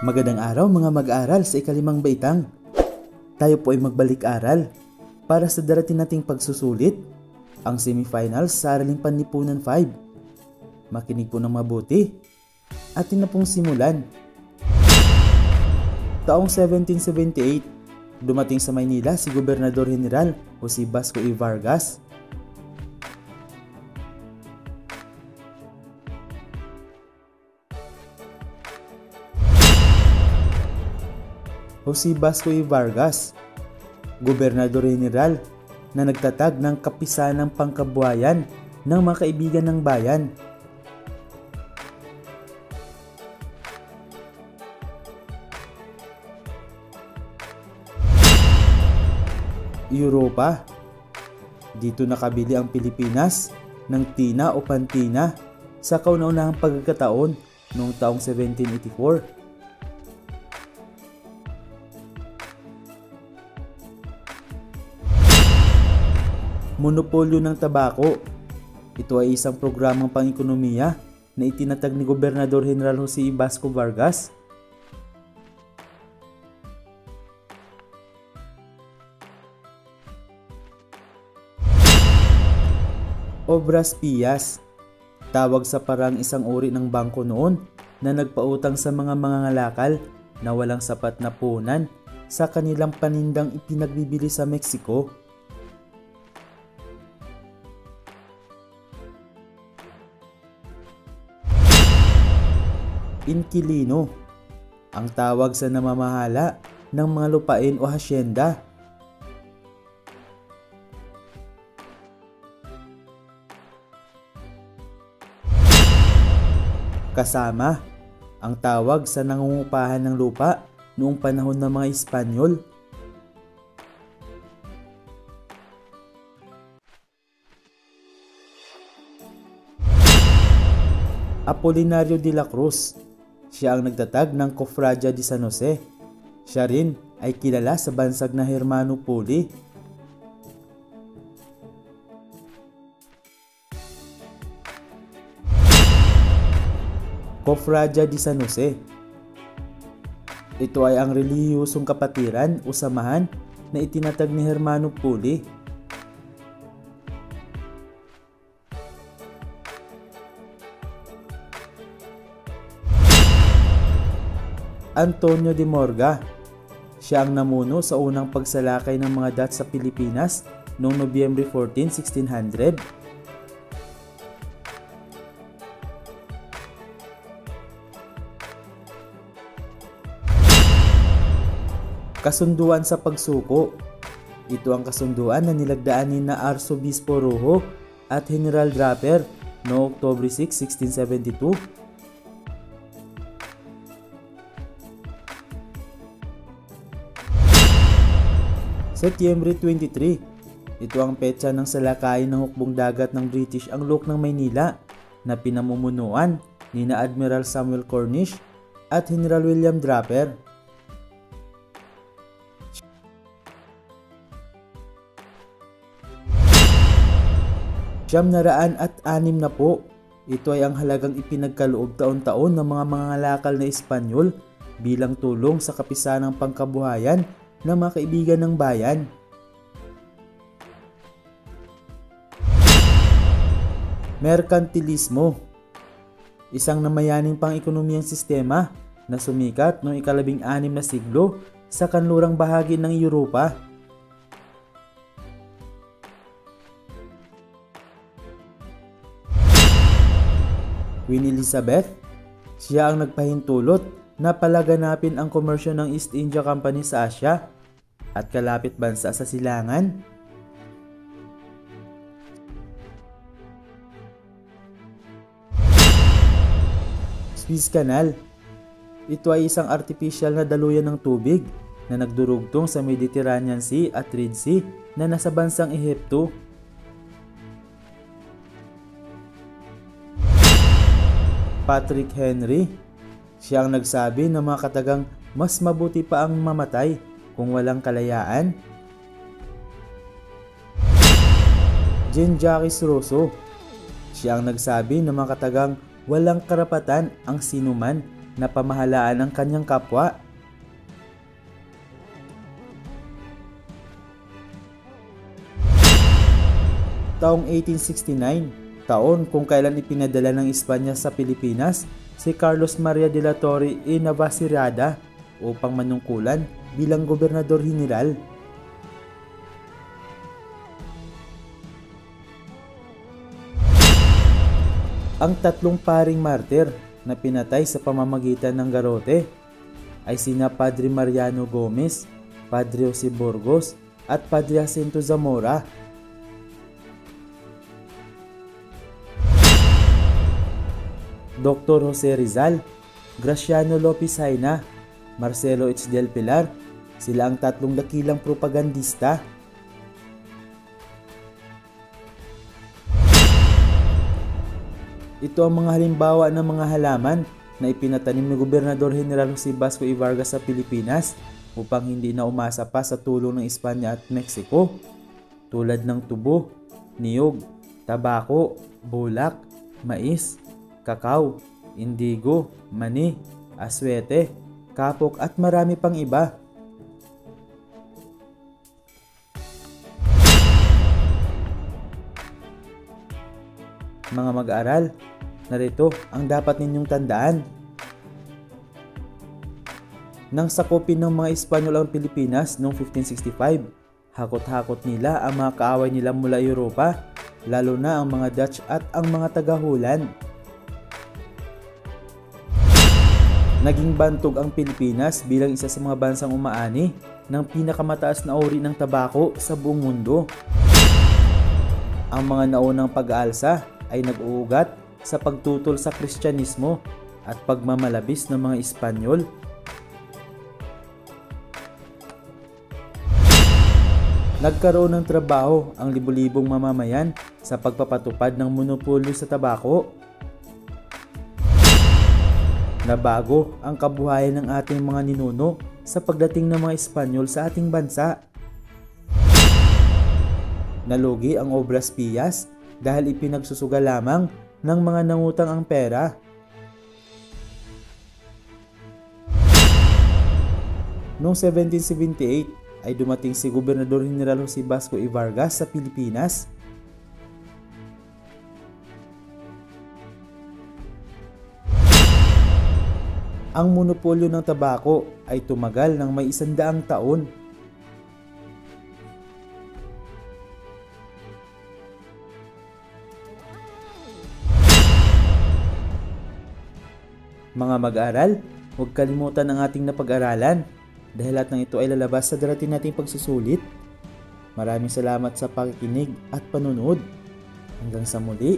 Magandang araw mga mag-aral sa ikalimang baitang. Tayo po ay magbalik-aral para sa darating nating pagsusulit, ang semifinals sa Araling Panlipunan 5. Makinig po ng mabuti. Atin na pong simulan. Taong 1778, dumating sa Maynila si Gobernador General Jose Vasco E. Vargas. Jose Vasco E. Vargas, Gobernador General na nagtatag ng kapisanang pangkabuhayan ng mga kaibigan ng bayan. Europa, dito nakabili ang Pilipinas ng tina o pantina sa kauna-unahang pagkakataon noong taong 1784. Monopolyo ng tabako. Ito ay isang programang pang-ekonomiya na itinatag ni Gobernador General Jose Vasco Vargas. Obras Pias. Tawag sa parang isang uri ng bangko noon na nagpautang sa mga mangangalakal na walang sapat na puhunan sa kanilang panindang ipinagbibili sa Mexico. Inquilino, ang tawag sa namamahala ng mga lupain o hasyenda. Kasama, ang tawag sa nangungupahan ng lupa noong panahon ng mga Espanyol. Apolinario de la Cruz, siya ang nagtatag ng Cofradia de San Jose. Siya rin ay kilala sa bansag na Hermano Puli. Cofradia de San Jose. Ito ay ang relihiyosong kapatiran o samahan na itinatag ni Hermano Puli. Antonio de Morga, siya ang namuno sa unang pagsalakay ng mga Dutch sa Pilipinas noong Nobyembre 14, 1600. Kasunduan sa pagsuko. Ito ang kasunduan na nilagdaan ni na Arsobispo Rojo at General Draper noong October 6, 1672. Setyembre 23, ito ang petsa ng salakayin ng hukbong dagat ng British ang Look ng Maynila na pinamumunuan ni na Admiral Samuel Cornish at General William Draper. ₱606 na po. Ito ay ang halagang ipinagkaloob taon-taon ng mga mangangalakal na Espanyol bilang tulong sa kapisanang pangkabuhayan ng mga kaibigan ng bayan. Merkantilismo, isang namayaning pang-ekonomiyang sistema na sumikat noong ika-16 na siglo sa kanlurang bahagi ng Europa. Queen Elizabeth, siya ang nagpahintulot na palaganapin ang komersyo ng East India Company sa Asya at kalapit bansa sa silangan. Suez Canal. Ito ay isang artificial na daluyan ng tubig na nagdurugtong sa Mediterranean Sea at Red Sea na nasa bansang Ehipto. Patrick Henry, siya ang nagsabi na mga katagang mas mabuti pa ang mamatay kung walang kalayaan. Jean-Jacques Rousseau, siya ang nagsabi na mga katagang walang karapatan ang sinuman na pamahalaan ng kanyang kapwa. Taong 1869, taon kung kailan ipinadala ng Espanya sa Pilipinas si Carlos Maria de la Torre y Navacerrada upang manungkulan bilang gobernador general. Ang tatlong paring martir na pinatay sa pamamagitan ng garote ay sina Padre Mariano Gomez, Padre Jose Burgos at Padre Jacinto Zamora. Dr. Jose Rizal, Graciano Lopez Haina, Marcelo H. del Pilar, sila ang tatlong dakilang propagandista. Ito ang mga halimbawa ng mga halaman na ipinatanim ni Gobernador General Jose Vasco y Vargas sa Pilipinas upang hindi na umasa pa sa tulong ng Espanya at Mexico, tulad ng tubo, niyog, tabako, bulak, mais, kakao, indigo, mani, aswete, kapok at marami pang iba. Mga mag-aaral, narito ang dapat ninyong tandaan. Nang sakupin ng mga Espanyol ang Pilipinas noong 1565, hakot-hakot nila ang mga kaaway nila mula Europa, lalo na ang mga Dutch at ang mga taga-Holland. Naging bantog ang Pilipinas bilang isa sa mga bansang umaani ng pinakamataas na uri ng tabako sa buong mundo. Ang mga naunang pag-aalsa ay nag-uugat sa pagtutol sa Kristyanismo at pagmamalabis ng mga Espanyol. Nagkaroon ng trabaho ang libu-libong mamamayan sa pagpapatupad ng monopolyo sa tabako. Nabago ang kabuhayan ng ating mga ninuno sa pagdating ng mga Espanyol sa ating bansa. Nalugi ang Obras Pias dahil ipinagsusuga lamang ng mga nangutang ang pera. Noong 1778 ay dumating si Gobernador General Jose Vasco y Vargas sa Pilipinas. Ang monopolyo ng tabako ay tumagal ng may 100 taon. Mga mag-aaral, huwag kalimutan ang ating napag-aralan dahil lahat ng ito ay lalabas sa darating nating pagsusulit. Maraming salamat sa pakikinig at panunood. Hanggang sa muli.